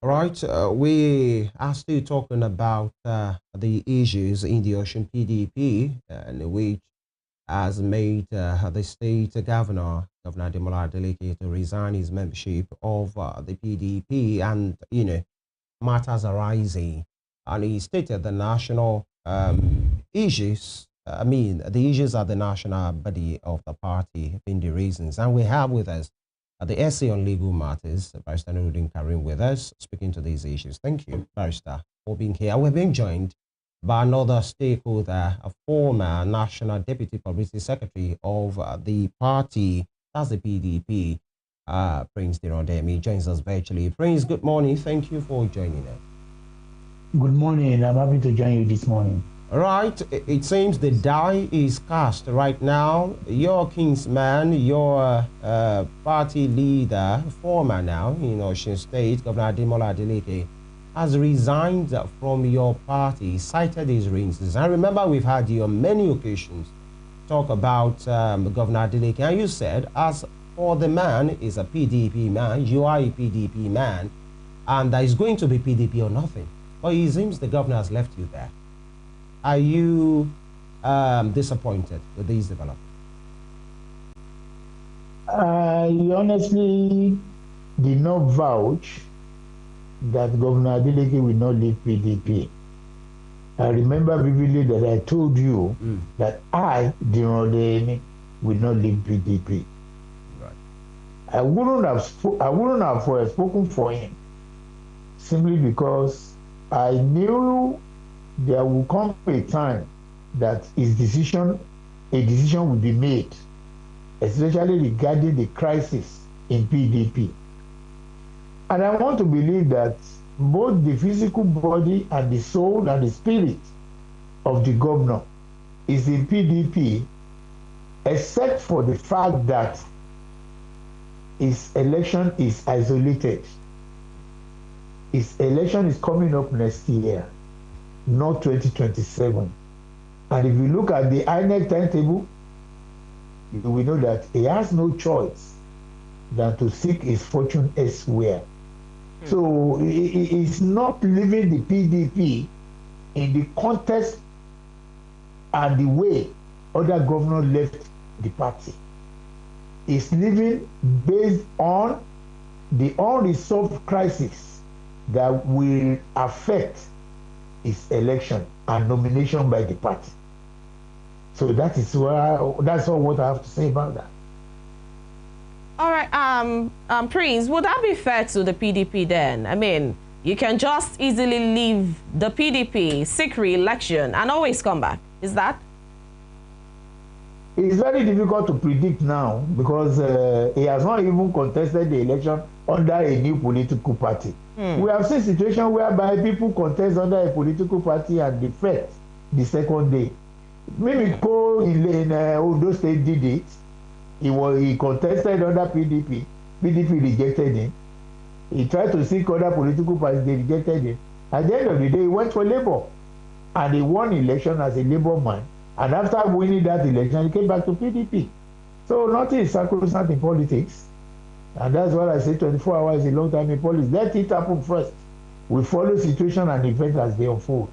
All right, we are still talking about the issues in the Ocean PDP, and which has made the state governor, Governor Adeleke, to resign his membership of the PDP, and matters arising. And he stated the national issues. I mean, the issues are the national body of the party being the reasons, and we have with us the essay on legal matters, Barrister Nurudeen Kareem, with us, speaking to these issues. Thank you, Barrister, for being here. We're being joined by another stakeholder, a former National Deputy Publicity Secretary of the party, that's the PDP, Prince Diran. Odeyemi joins us virtually. Prince, good morning. Thank you for joining us. Good morning. I'm happy to join you this morning. Right, it seems the die is cast right now. Your kinsman, your party leader, former now in Ocean State, Governor Adeleke, has resigned from your party, cited his reasons. I remember we've had you on many occasions talk about Governor Adeleke, and you said, as for the man is a PDP man, you are a PDP man, and there is going to be PDP or nothing. But it seems the governor has left you there. Are you disappointed with these developments? I honestly did not vouch that Governor Adeleke will not leave PDP. I remember vividly that I told you that I, Diran Odeyemi, will not leave PDP. Right. I wouldn't have spoken for him simply because I knew there will come a time that a decision will be made, especially regarding the crisis in PDP. And I want to believe that both the physical body and the soul and the spirit of the governor is in PDP, except for the fact that his election is isolated. His election is coming up next year, not 2027. And if you look at the INEC timetable, you will know that he has no choice than to seek his fortune elsewhere. So he is not leaving the PDP in the context and the way other governors left the party. He's leaving based on the unresolved crisis that will affect his election and nomination by the party. So that's all what I have to say about that. All right, Prince, would that be fair to the PDP then? I mean, you can just easily leave the PDP, seek re-election, and always come back. Is that? It's very difficult to predict now because he has not even contested the election under a new political party. We have seen situations whereby people contest under a political party and defect the second day. Mimiko in Ondo State did it. He contested under PDP. PDP rejected him. He tried to seek other political parties. They rejected him. At the end of the day, he went for Labour. And he won election as a Labour man. And after winning that election, he came back to PDP. So nothing is sacrosanct in politics. And that's what I say, 24 hours is a long time in politics. Let it happen first. We follow situation and events as they unfold.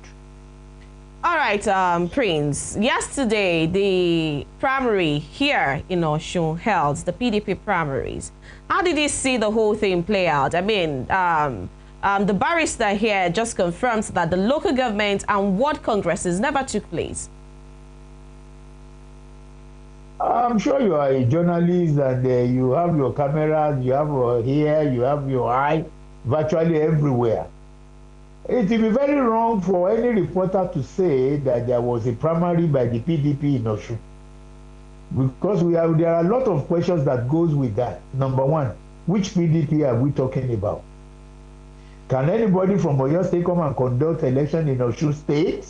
All right, Prince. Yesterday, the primary here in Osun held, the PDP primaries. How did you see the whole thing play out? I mean, the barrister here just confirmed that the local government and ward congresses never took place. I'm sure you are a journalist and you have your cameras, you have your ear, you have your eye virtually everywhere. It will be very wrong for any reporter to say that there was a primary by the PDP in Osun, because there are a lot of questions that goes with that. Number one, which PDP are we talking about? Can anybody from Oyo State come and conduct election in Osun State?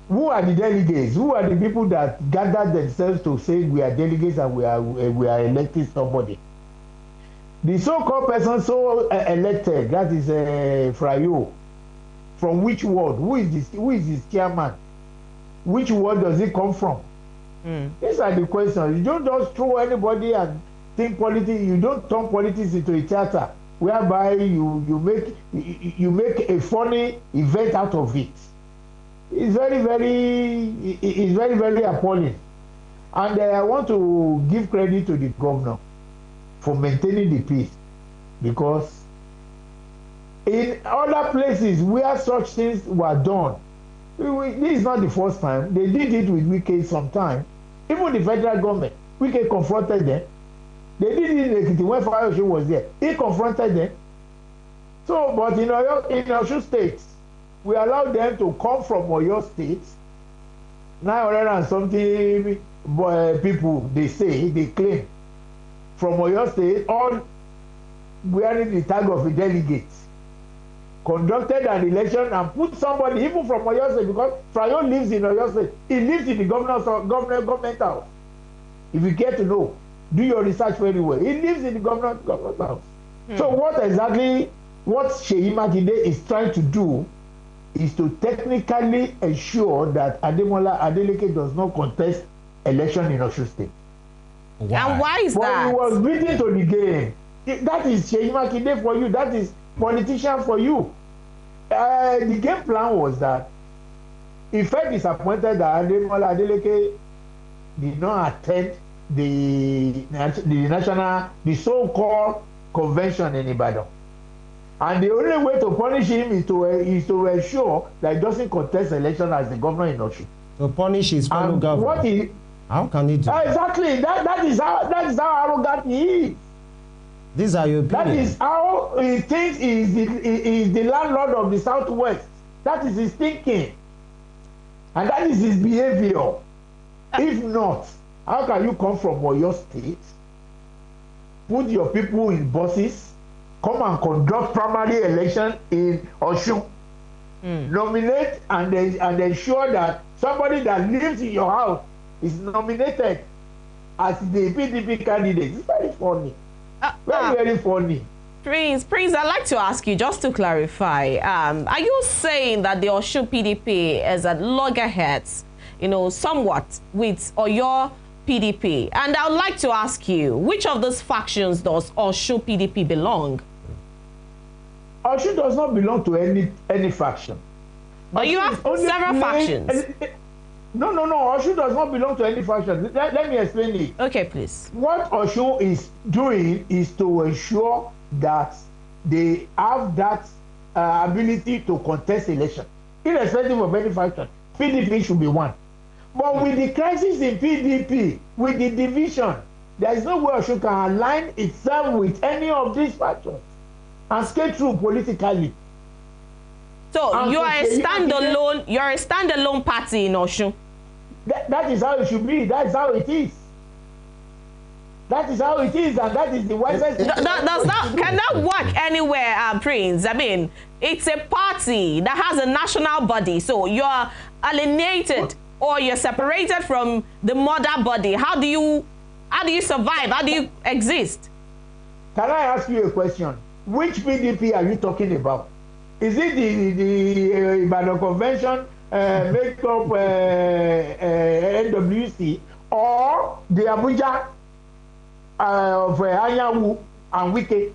Who are the delegates? Who are the people that gathered themselves to say we are delegates and we are electing somebody? The so-called person elected, that is Frayo, from which ward? Who is his chairman? Which ward does it come from? These are the questions. You don't just throw anybody and think politics. You don't turn politics into a theater whereby you make a funny event out of it. It's very appalling. And I want to give credit to the governor for maintaining the peace, because in other places where such things were done, this is not the first time. They did it with Wike sometime. Even the federal government, Wike confronted them. They did it in Ekiti when Fayose was there. He confronted them. So, but in Osun State, we allowed them to come from Oyo State. 900 and something people, they claim, from Oyo State, all wearing the tag of a delegate, conducted an election and put somebody, even from Oyo State, because Frayo lives in Oyo State. He lives in the government house. If you get to know, do your research very well. He lives in the government house. So what Seyi Makinde is trying to do is to technically ensure that Adeleke does not contest election in Osun State. Why? And why is that? He was beaten to the game. That is Seyi Makinde for you. That is politician for you. The game plan was that he felt disappointed that Adeleke did not attend the so-called convention in Ibadan. And the only way to punish him is to ensure that he doesn't contest election as the governor in Osun. To punish his fellow governor. How can he do that? Exactly. That is how arrogant he is. These are your opinions. That is how he thinks he is the landlord of the Southwest. That is his thinking. And that is his behavior. If not, how can you come from Oyo State, put your people in buses, come and conduct primary election in Osun, nominate and ensure that somebody that lives in your house is nominated as the PDP candidate? It's very funny. Very funny. Prince, I'd like to ask you, just to clarify, are you saying that the Osun PDP is at loggerheads, somewhat with Oyo PDP? And I would like to ask you, which of those factions does Osun PDP belong? Osun does not belong to any faction. But you have several factions. No. Osun does not belong to any faction. Let me explain it. Okay, please. What Osun is doing is to ensure that they have that ability to contest election, irrespective of any faction. PDP should be one. But with the crisis in PDP, with the division, there is no way Osun can align itself with any of these factions and skate through politically. So and you're a standalone party in Osun. That is how it should be. That is how it is. That is how it is, and that is the wisest. Can that work anywhere, Prince? I mean, it's a party that has a national body, so you're alienated or you're separated from the mother body. How do you survive? How do you exist? Can I ask you a question? Which PDP are you talking about? Is it the Ibadan Convention, make up NWC, or the Abuja of Anyanwu and Wike?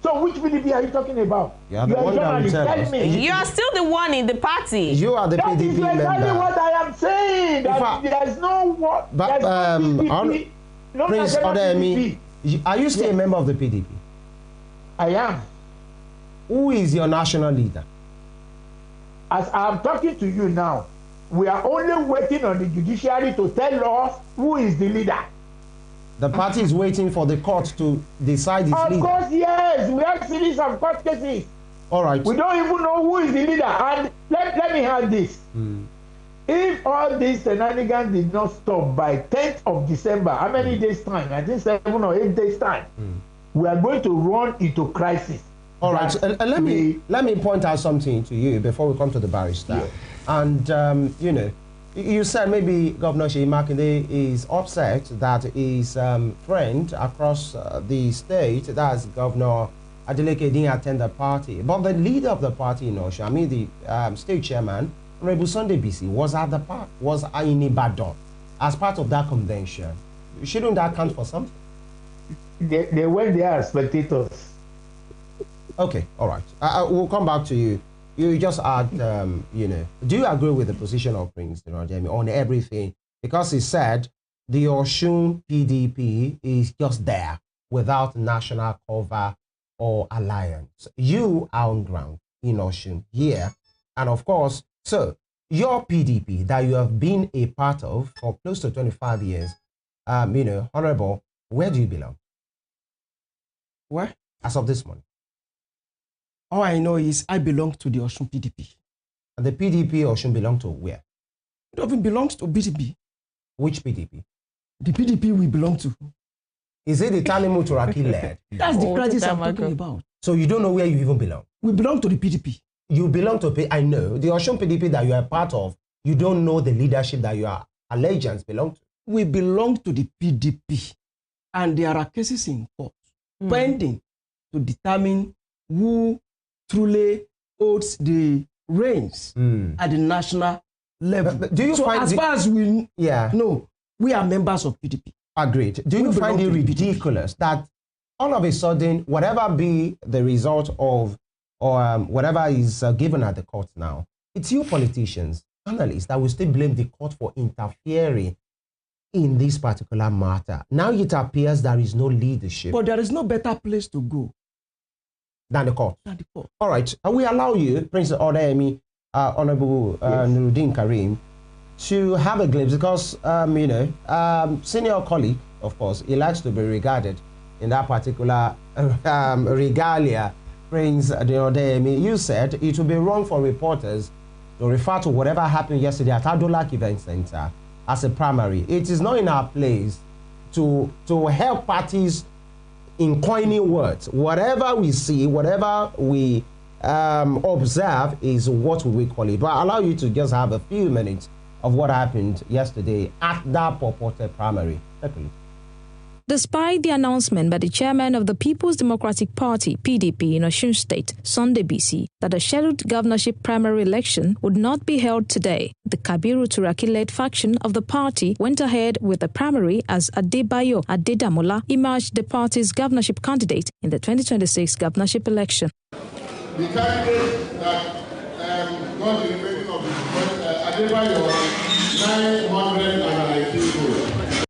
So which PDP are you talking about? You are the one that will tell us. You are still the one in the party. You are the PDP member. That is exactly what I am saying. There is no what. But Prince Odeyemi, are you still a member of the PDP? I am. Who is your national leader? As I am talking to you now, we are only waiting on the judiciary to tell us who is the leader. The party is waiting for the court to decide its leader. Of course, yes. We have series of court cases. All right. We don't even know who is the leader. And let me have this. If all these shenanigans did not stop by 10th of December, how many days time? I think 7 or 8 days time. We are going to run into crisis. All right. So, let me point out something to you before we come to the barrister. Yeah. And you said maybe Governor Seyi Makinde is upset that his friend across the state, that's Governor Adeleke, didn't attend the party. But the leader of the party in Osun, I mean the state chairman, Honorable Sunday BC, was at the park, was in Ibadan as part of that convention. Shouldn't that count for something? They went there as spectators. Okay, all right. We'll come back to you. You just add, do you agree with the position of Prince Odeyemi on everything? Because he said the Osun PDP is just there without national cover or alliance. You are on ground in Osun here. And of course, so your PDP that you have been a part of for close to 25 years, Honorable, where do you belong? Where? As of this morning. All I know is I belong to the Osun PDP. And the PDP Osun belong to where? It even belongs to PDP. Which PDP? The PDP we belong to. Is it the Tanimu Turaki led? That's the crisis I'm talking about. So you don't know where you even belong? We belong to the PDP. You belong to, I know, the Osun PDP that you are part of, you don't know the leadership that your allegiance belong to. We belong to the PDP. And there are cases in court pending to determine who truly holds the reins at the national level. But do you so find as far as we know, we are members of PDP. Agreed. Do you find it ridiculous that all of a sudden, whatever be the result of or whatever is given at the court now, it's you politicians, analysts, that will still blame the court for interfering in this particular matter. Now it appears there is no leadership. But there is no better place to go than the court. Than the court. All right. We allow you, Prince Odeyemi, Honorable Nurudeen Kareem, to have a glimpse because, senior colleague, of course, he likes to be regarded in that particular regalia. Prince Odeyemi, you said it would be wrong for reporters to refer to whatever happened yesterday at Adeleke Event Center as a primary. It is not in our place to help parties in coining words. Whatever we see, whatever we observe is what we call it. But I allow you to just have a few minutes of what happened yesterday at that purported primary. Despite the announcement by the chairman of the People's Democratic Party, PDP, in Osun State, Sunday BC, that the scheduled governorship primary election would not be held today, the Kabiru Turaki-led faction of the party went ahead with the primary as Adebayo Adedamola emerged the party's governorship candidate in the 2026 governorship election. The candidate that got the rating of Adebayo 919 votes.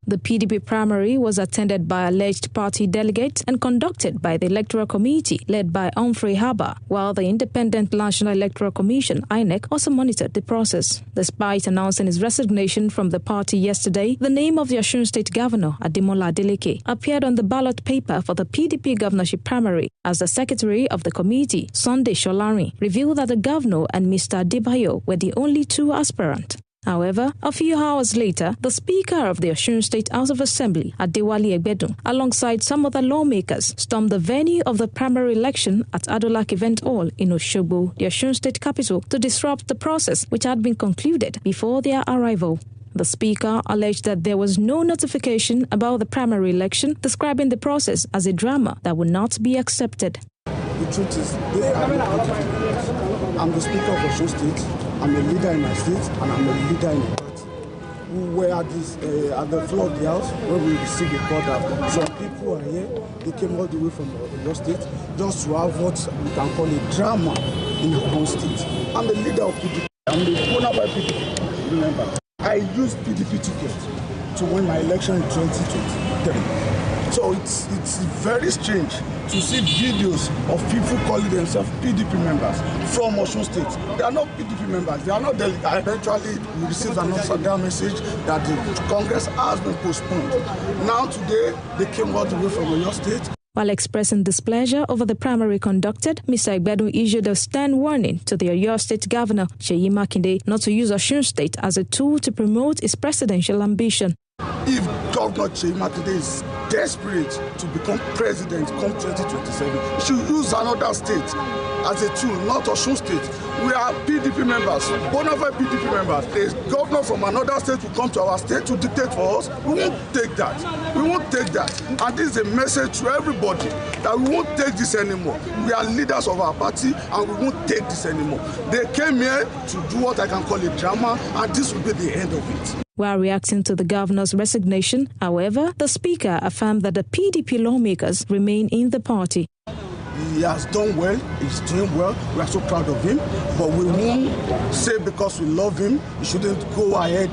The PDP primary was attended by alleged party delegates and conducted by the Electoral Committee led by Humphrey Harbour, while the Independent National Electoral Commission, INEC, also monitored the process. Despite announcing his resignation from the party yesterday, the name of the Osun State Governor, Ademola Adeleke, appeared on the ballot paper for the PDP governorship primary as the secretary of the committee, Sunday Sholari, revealed that the governor and Mr. Adebayo were the only two aspirants. However, a few hours later, the Speaker of the Osun State House of Assembly, Adewale Egbedun, alongside some other lawmakers, stormed the venue of the primary election at Adeleke Event Hall in Osogbo, the Osun State capital, to disrupt the process which had been concluded before their arrival. The Speaker alleged that there was no notification about the primary election, describing the process as a drama that would not be accepted. The truth is, they are not political. I'm the Speaker of Osun State. I'm a leader in my state, and I'm a leader in the party. We were at the floor of the house when we received a call that some people are here. They came all the way from your state just to have what we can call a drama in our own state. I'm the leader of PDP. I'm the owner by PDP. Remember, I used PDP ticket to win my election in 2023. So it's very strange to see videos of people calling themselves PDP members from Osun State. They are not PDP members. They are not delegates. Eventually, we received another message that the Congress has been postponed. Now today, they came all the way from Oyo State. While expressing displeasure over the primary conducted, Mr. Egbedun issued a stern warning to the Oyo State Governor, Seyi Makinde, not to use Osun State as a tool to promote his presidential ambition. If Governor Seyi Makinde is desperate to become president come 2027, he should use another state as a tool, not Osun State. We are PDP members, bona fide PDP members. A governor from another state will come to our state to dictate for us. We won't take that. We won't take that. And this is a message to everybody that we won't take this anymore. We are leaders of our party and we won't take this anymore. They came here to do what I can call a drama, and this will be the end of it. While reacting to the governor's resignation, however, the Speaker affirmed that the PDP lawmakers remain in the party. The He has done well. He's doing well. We are so proud of him. But we won't say because we love him, he shouldn't go ahead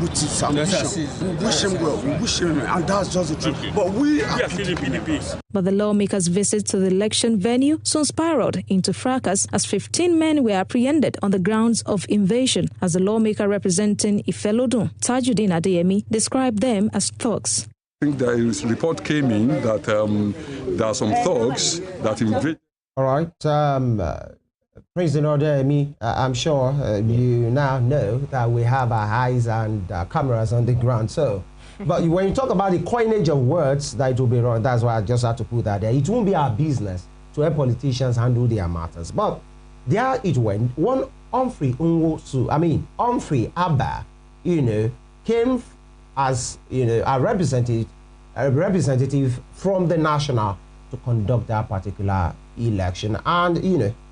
with his ambition. We wish him well. We wish him, and that's just the truth. But we are PDP. But the lawmakers' visit to the election venue soon spiraled into fracas as 15 men were apprehended on the grounds of invasion, as the lawmaker representing Ifelodun, Tajuddin Odeyemi, described them as thugs. I think there is a report came in that there are some thugs that invade. All right. President Odeyemi, I'm sure you now know that we have our eyes and cameras on the ground. So, but when you talk about the coinage of words, that it will be wrong. That's why I just had to put that there. It won't be our business to help politicians handle their matters. But there it went. One Humphrey Abba, came as a representative from the national to conduct that particular election. And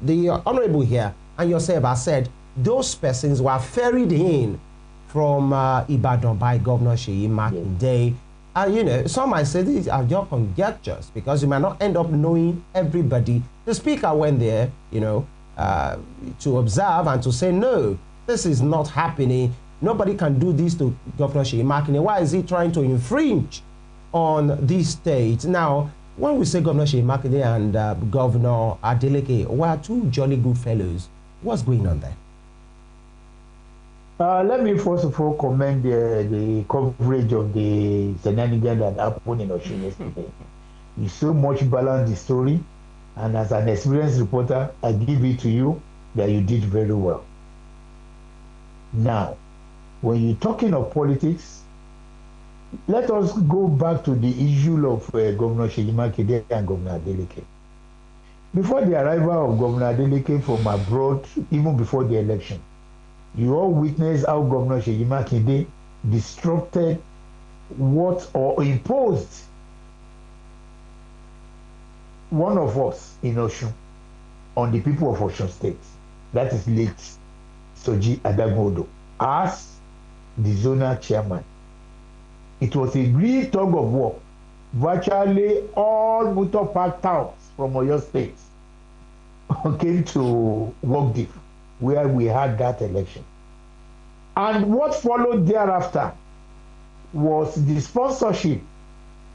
the honorable here and yourself have said those persons were ferried in from Ibadan by Governor Seyi Makinde. And some might say these are your conjectures because you might not end up knowing everybody. The speaker went there, to observe and to say, no, this is not happening. Nobody can do this to Governor Seyi Makinde. Why is he trying to infringe on this state? Now, when we say Governor Seyi Makinde and Governor Adeleke were two jolly good fellows, what's going on there? Let me first of all commend the coverage of the shenanigans that happened in Osun yesterday. You so much balanced the story, and as an experienced reporter, I give it to you that you did very well. Now, when you're talking of politics, let us go back to the issue of Governor Seyi Makinde and Governor Adeleke. Before the arrival of Governor Adeleke from abroad, even before the election, you all witnessed how Governor Seyi Makinde disrupted or imposed one of us in Osun on the people of Osun State. That is late Soji Adagodo as the zonal chairman. It was a great tug of war. Virtually all motor park towns from Oyo State came to Wogdiff, where we had that election. And what followed thereafter was the sponsorship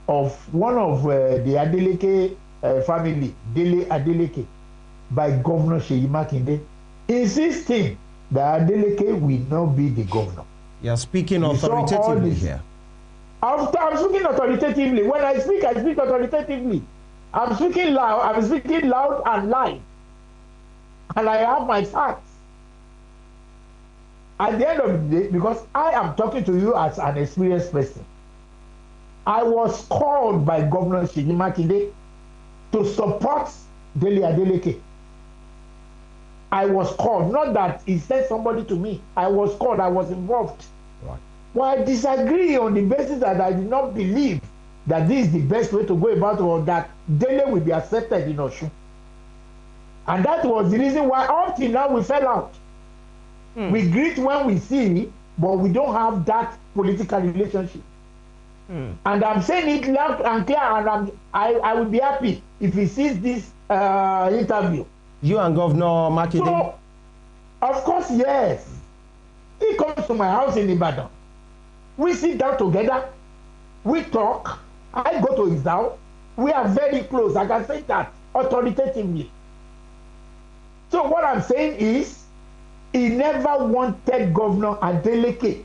of one of the Adeleke family, Dele Adeleke, by Governor Seyi Makinde, insisting that Adeleke will not be the governor. You're speaking authoritatively here. I'm speaking authoritatively. When I speak authoritatively. I'm speaking loud and live. And I have my facts. At the end of the day, because I am talking to you as an experienced person, I was called by Governor Seyi Makinde to support Dele Adeleke. I was called, not that he sent somebody to me. I was called, I was involved. Right. Well, I disagree on the basis that I did not believe that this is the best way to go about it, or that Dele will be accepted in Osun. And that was the reason why up till now we fell out. We greet when we see, but we don't have that political relationship. And I'm saying it loud and clear, and I will be happy if he sees this interview. You and Governor Makinde? So, of course, yes. He comes to my house in Ibadan. We sit down together. We talk. I go to his house. We are very close. I can say that authoritatively. So what I'm saying is, he never wanted Governor Adeleke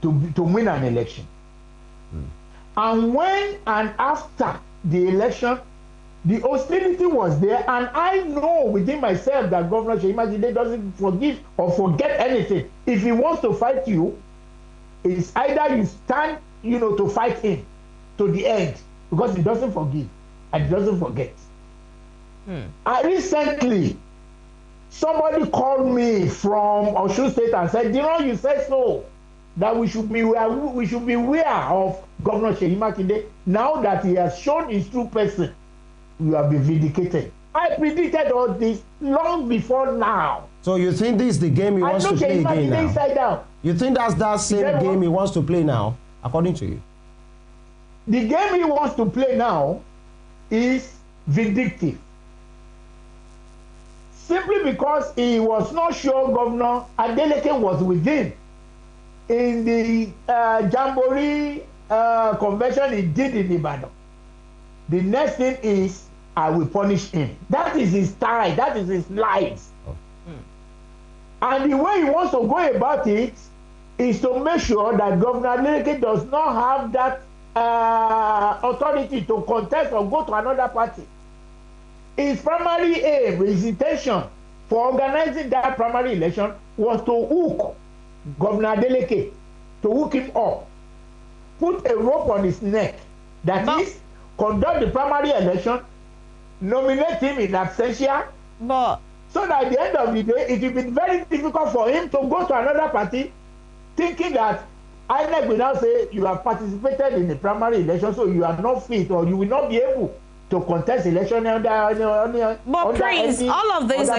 to win an election. And when and after the election, the hostility was there, and I know within myself that Governor Seyi Makinde doesn't forgive or forget anything. If he wants to fight you, it's either you stand, to fight him to the end, because he doesn't forgive and he doesn't forget. Recently, somebody called me from Osun State and said, Diran, you said so, that we should be aware of Governor Seyi Makinde. Now that he has shown his true person, you have been vindicated. I predicted all this long before now. So you think this is the game he wants to play again now? Inside out. You think that's that same game he wants to play now, according to you? The game he wants to play now is vindictive. simply because he was not sure Governor Adeleke was within in the Jamboree convention he did in Ibadan. The next thing is, I will punish him. That is his style. That is his life. Oh. And the way he wants to go about it is to make sure that Governor Adeleke does not have that authority to contest or go to another party. His primary aim, his intention for organizing that primary election was to hook Governor Adeleke, to hook him up, put a rope on his neck, that is, conduct the primary election, nominate him in absentia, so that at the end of the day, it will be very difficult for him to go to another party, thinking that INEC will now say you have participated in the primary election, so you are not fit, or you will not be able to contest election under Prince, all of these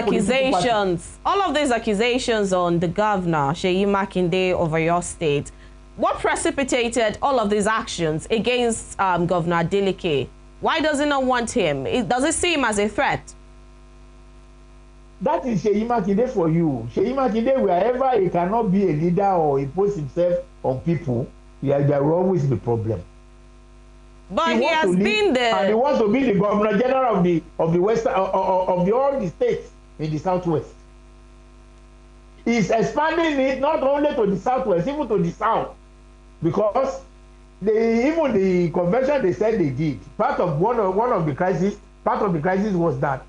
accusations on the governor, Seyi Makinde, over your state, what precipitated all of these actions against Governor Adeleke? Why does he not want him? Does it see him as a threat? That is Seyi Makinde for you. Seyi Makinde, wherever he cannot be a leader or impose himself on people, there will always be problem. But he has been there, and he wants to be the Governor General of the West of all the states in the Southwest. He's expanding it not only to the Southwest, even to the South, because even the convention they said they did. Part of one of the crisis was that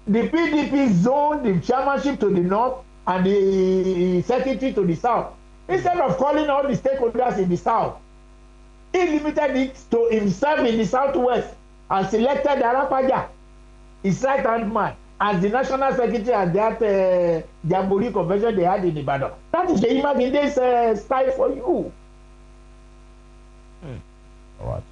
the PDP zoned the chairmanship to the north and the secretary to the south. Instead of calling all the stakeholders in the south, he limited it to himself in the Southwest and selected Arapaja, his right-hand man, as the national secretary at that Jamboree convention they had in Ibadan. That is the Imaginde's style for you. All right.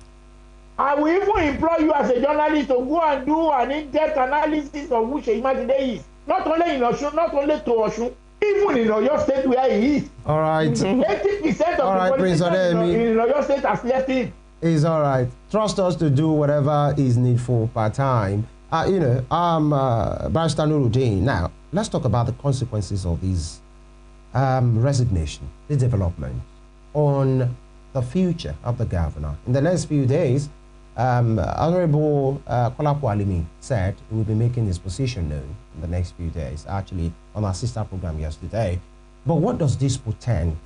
I will even implore you as a journalist to go and do an in-depth analysis of who Seyi Makinde is. Not only in Osun, not only to Osun, even in Oyo State where he is. All right. 80% of the politicians in Oyo State has left him. It's all right. Trust us to do whatever is needful per time. Barrister Nurudeen. Now, let's talk about the consequences of this resignation, the development on the future of the governor. In the next few days, Honorable Kolapo Alimi said he will be making his position known in the next few days, actually on our sister program yesterday. But what does this portend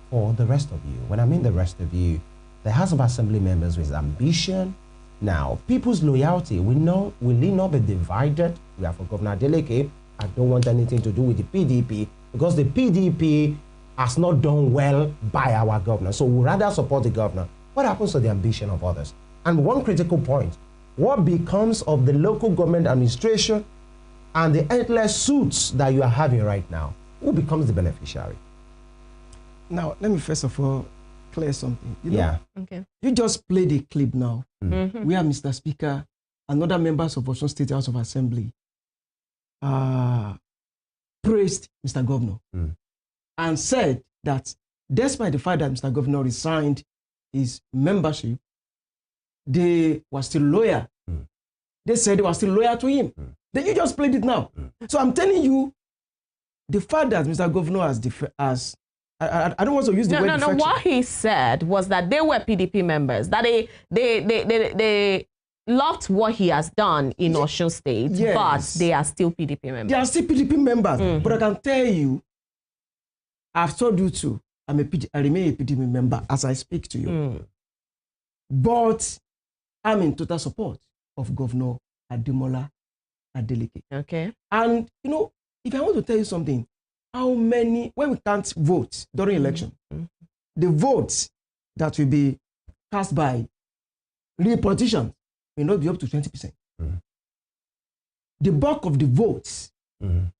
for the rest of you? When I mean the rest of you, the House of Assembly members with ambition. Now, people's loyalty will it not be divided? We are for Governor Adeleke. I don't want anything to do with the PDP because the PDP has not done well by our governor. So we'd rather support the governor. What happens to the ambition of others? And one critical point, what becomes of the local government administration and the endless suits that you are having right now? Who becomes the beneficiary? Now, let me first of all clear something. Okay. You just played a clip now. We have Mr. Speaker and other members of Osun State House of Assembly praised Mr. Governor and said that despite the fact that Mr. Governor resigned his membership, they were still loyal. They said they were still loyal to him. Then you just played it now. So I'm telling you, the fact that Mr. Governor has I don't want to use the word defection. What he said was that they were PDP members, that they loved what he has done in Osun State, but they are still PDP members. They are still PDP members. But I can tell you, I've told you too, I remain a PDP member as I speak to you. But I'm in total support of Governor Ademola Adeleke. Okay. And, if I want to tell you something, how many, when we can't vote during election, the votes that will be cast by real politicians may not be up to 20%. The bulk of the votes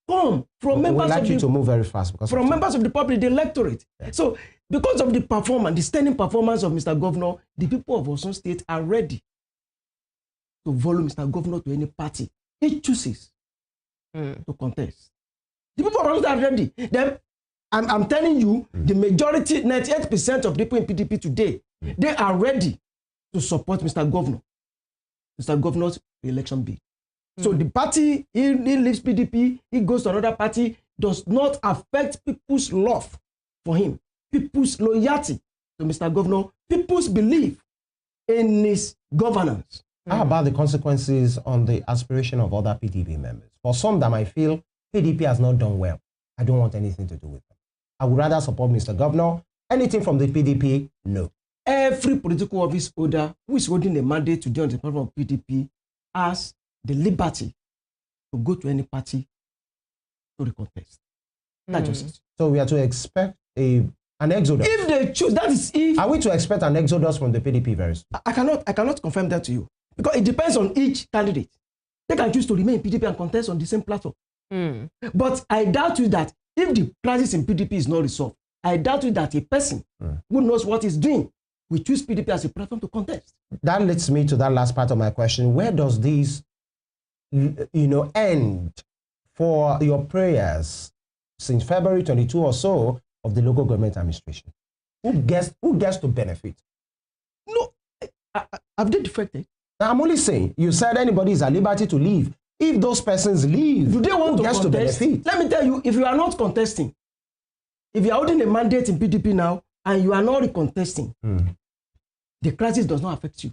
come from members like of you to move very fast because from members of the public, the electorate. Yeah. So, because of the performance, the standing performance of Mr. Governor, the people of Osun State are ready to follow Mr. Governor to any party he chooses to contest. The people of Osun State are ready. Then, I'm telling you, the majority, 98% of people in PDP today, they are ready to support Mr. Governor, Mr. Governor's election bid. So the party, he leaves PDP, he goes to another party, does not affect people's love for him, people's loyalty to Mr. Governor, people's belief in his governance. How about the consequences on the aspiration of other PDP members? For some that might feel PDP has not done well, I don't want anything to do with them. I would rather support Mr. Governor. Anything from the PDP, no. Every political office holder who is holding a mandate to join the platform of PDP has the liberty to go to any party to recontest. That's just it. So we are to expect an exodus. If they choose, that is if. Are we to expect an exodus from the PDP very soon? I cannot confirm that to you because it depends on each candidate. They can choose to remain in PDP and contest on the same platform. But I doubt you that if the crisis in PDP is not resolved, I doubt you that a person who knows what he's doing will choose PDP as a platform to contest. That leads me to that last part of my question. Where does this, end for your prayers since February 22 or so of the local government administration? Who gets to benefit? No, have they defected? Now, I'm only saying, you said anybody is at liberty to leave. If those persons leave, do they want to contest? To benefit? Let me tell you, if you are not contesting, if you are holding a mandate in PDP now and you are not recontesting, the crisis does not affect you.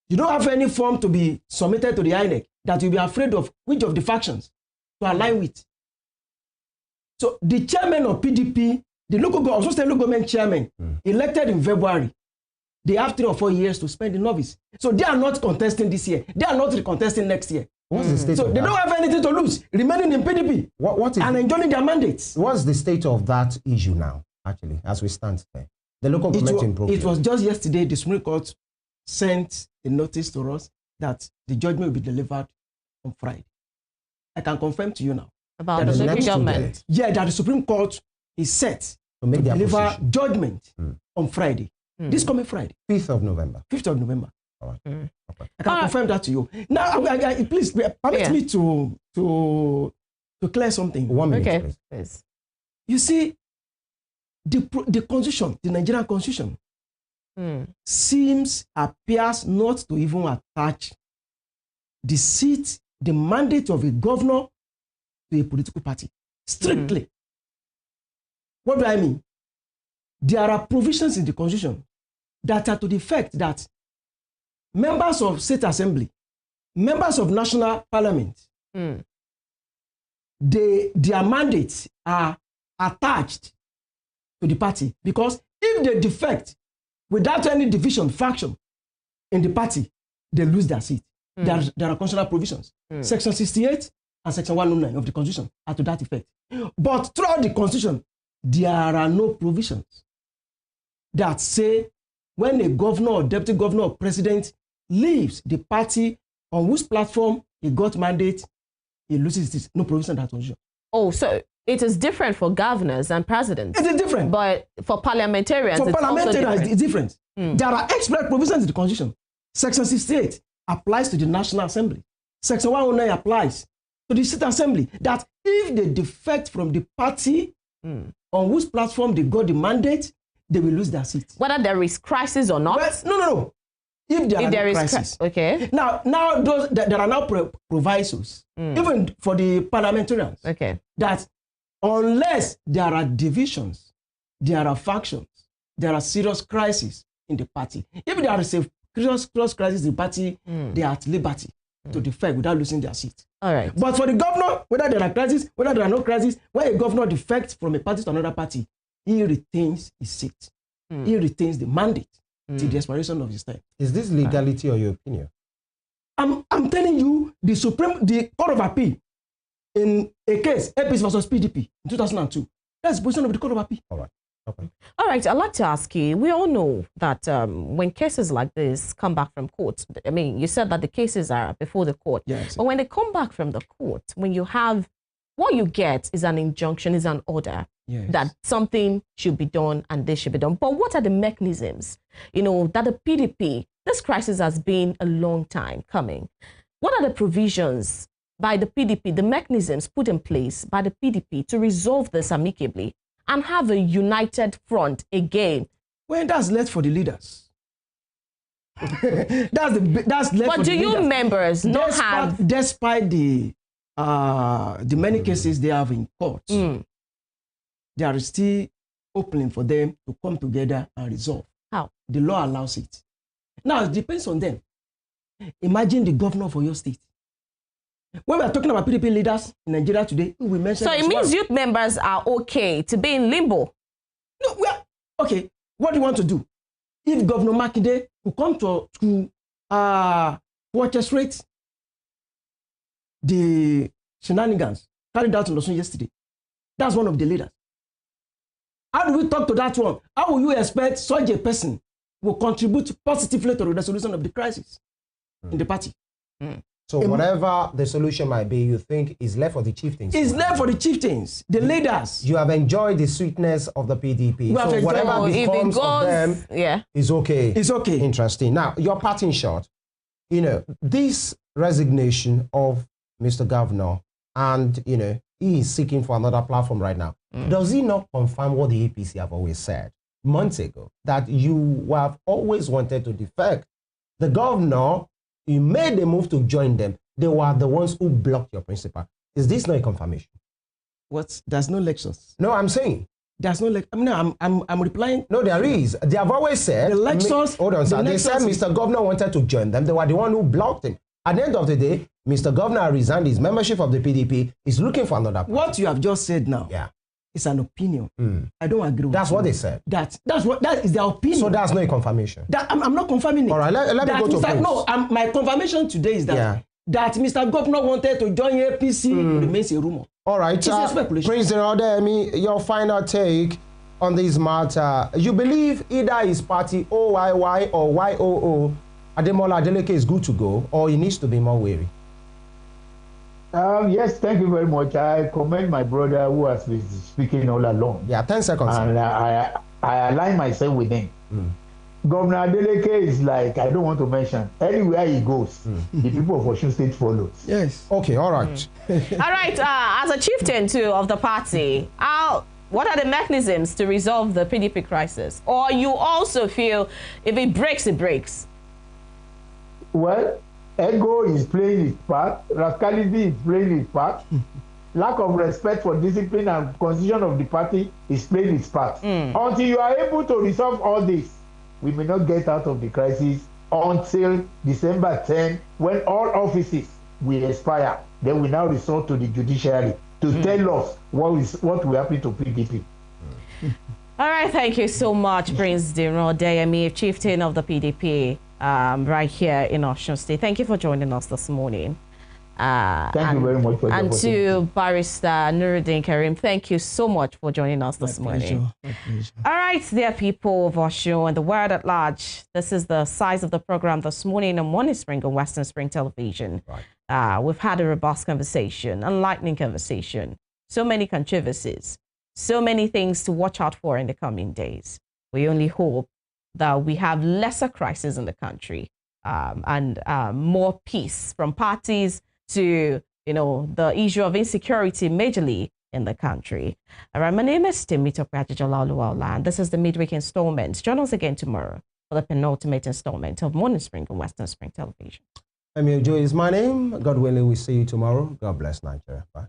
You don't have any form to be submitted to the INEC that you'll be afraid of which of the factions to align with. So the chairman of PDP, the local government chairman, elected in February, they have 3 or 4 years to spend in office. So they are not contesting this year. They are not recontesting next year. What's the state so of they that? don't have anything to lose, remaining in PDP what is and enjoying their mandates. What's the state of that issue now, actually, as we stand today? The local government improvement. It was just yesterday the Supreme Court sent a notice to us that the judgment will be delivered on Friday. I can confirm to you now. About the local government? Yeah, that the Supreme Court is set to deliver judgment on Friday. This coming Friday. 5th of November. 5th of November. All right. Okay. I can confirm that to you. Now, please permit me to clear something. 1 minute, please. You see, the Constitution, the Nigerian Constitution, appears not to even attach the seat, the mandate of a governor to a political party. Strictly. What do I mean? There are provisions in the Constitution that are to the effect that members of state assembly, members of national parliament, their mandates are attached to the party, because if they defect without any division, faction in the party, they lose their seat. There are constitutional provisions. Section 68 and Section 109 of the Constitution are to that effect. But throughout the Constitution, there are no provisions that say when a governor or deputy governor or president leaves the party on whose platform he got mandate, he loses it. No provision in that Constitution. Oh, so it is different for governors and presidents. It is different. But for parliamentarians, it's different. There are express provisions in the Constitution. Section 68 applies to the National Assembly. Section 109 applies to the State Assembly, that if they defect from the party on whose platform they got the mandate, they will lose their seat. Whether there is crisis or not? Well, no. If there is crisis. Okay. Now there are now provisos, even for the parliamentarians. Okay. That unless there are divisions, there are factions, there are serious crises in the party. If there is a serious crisis in the party, they are at liberty to defect without losing their seat. All right. But for the governor, whether there are crises, whether there are no crises, when a governor defects from a party to another party, he retains his seat. He retains the mandate till the expiration of his time. Is this legality or your opinion? I'm telling you, the Court of Appeal in a case, APC versus PDP in 2002, that's the position of the Court of Appeal. All right. Okay. All right, I'd like to ask you, we all know that when cases like this come back from court, I mean, you said that the cases are before the court. Yes. But when they come back from the court, when you have, what you get is an injunction, is an order that something should be done and this should be done. But what are the mechanisms, that the PDP, this crisis has been a long time coming. What are the provisions by the PDP, the mechanisms put in place by the PDP to resolve this amicably and have a united front again? Well, that's left for the leaders. That's left But for do the you leaders. members not have... Despite the many cases they have in court, they are still opening for them to come together and resolve. How? The law allows it. Now, it depends on them. Imagine the governor for your state. When we are talking about PDP leaders in Nigeria today, we mentioned... So it means youth members are okay to be in limbo? No, okay. What do you want to do? If Governor Makinde could come to orchestrate the shenanigans carried out in Lawson yesterday, that's one of the leaders. How do we talk to that one? How will you expect such a person will contribute positively to the resolution of the crisis in the party? So whatever the solution might be, you think is left for the chieftains? It's left for the chieftains, the leaders. You have enjoyed the sweetness of the PDP. So whatever becomes of them is okay. It's okay. Interesting. Now, your parting shot, you know, this resignation of Mr. Governor and, you know, he is seeking for another platform right now. Does he not confirm what the APC have always said months ago, that you have always wanted to defect the governor? You made the move to join them. They were the ones who blocked your principal. Is this not a confirmation? What? There's no lectures. No, I'm saying. There's no lectures. I mean, I'm replying. No, there is. They have always said. The lectures. Hold on, sir. They said Mr. Governor wanted to join them. They were the one who blocked him. At the end of the day, Mr. Governor resigned his membership of the PDP. He's looking for another party. What you have just said now. Yeah. It's an opinion. I don't agree with That's what they said. That is their opinion. So that's not a confirmation. I'm not confirming it. All right, let me go to Prince. No, my confirmation today is that that Mr. Governor wanted to join APC remains a rumor. All right, it's a speculation. Prince Odeyemi, your final take on this matter. You believe either his party OYY or YOO, Ademola Adeleke, is good to go, or he needs to be more wary? Yes, thank you very much. I commend my brother who has been speaking all along. Yeah, 10 seconds. And I align myself with him. Governor Adeleke is like, I don't want to mention, anywhere he goes, the people of Osun State follows. Yes. Okay, all right. All right, as a chieftain too of the party, what are the mechanisms to resolve the PDP crisis? Or you also feel if it breaks, it breaks? Well, ego is playing its part, rascality is playing its part, lack of respect for discipline and constitution of the party is playing its part. Until you are able to resolve all this, we may not get out of the crisis until December 10, when all offices will expire. Then we now resort to the judiciary to tell us what will happen to PDP. All right, thank you so much, Prince Diran Odeyemi, chieftain of the PDP. Right here in Osun State. Thank you for joining us this morning. Thank you very much for and to Barrister Nurudeen Kareem, thank you so much for joining us this morning. My pleasure. All right, dear people of Osun and the world at large, this is the size of the program this morning on Morning Spring on Western Spring Television. Right. We've had a robust conversation, enlightening conversation, so many controversies, so many things to watch out for in the coming days. We only hope that we have lesser crises in the country and more peace, from parties to, you know, the issue of insecurity majorly in the country. All right, my name is Temitope Ajijala, and this is the midweek installment. Join us again tomorrow for the penultimate installment of Morning Spring on Western Spring Television. Emil Joe is my name. God willing, we'll see you tomorrow. God bless Nigeria. Bye.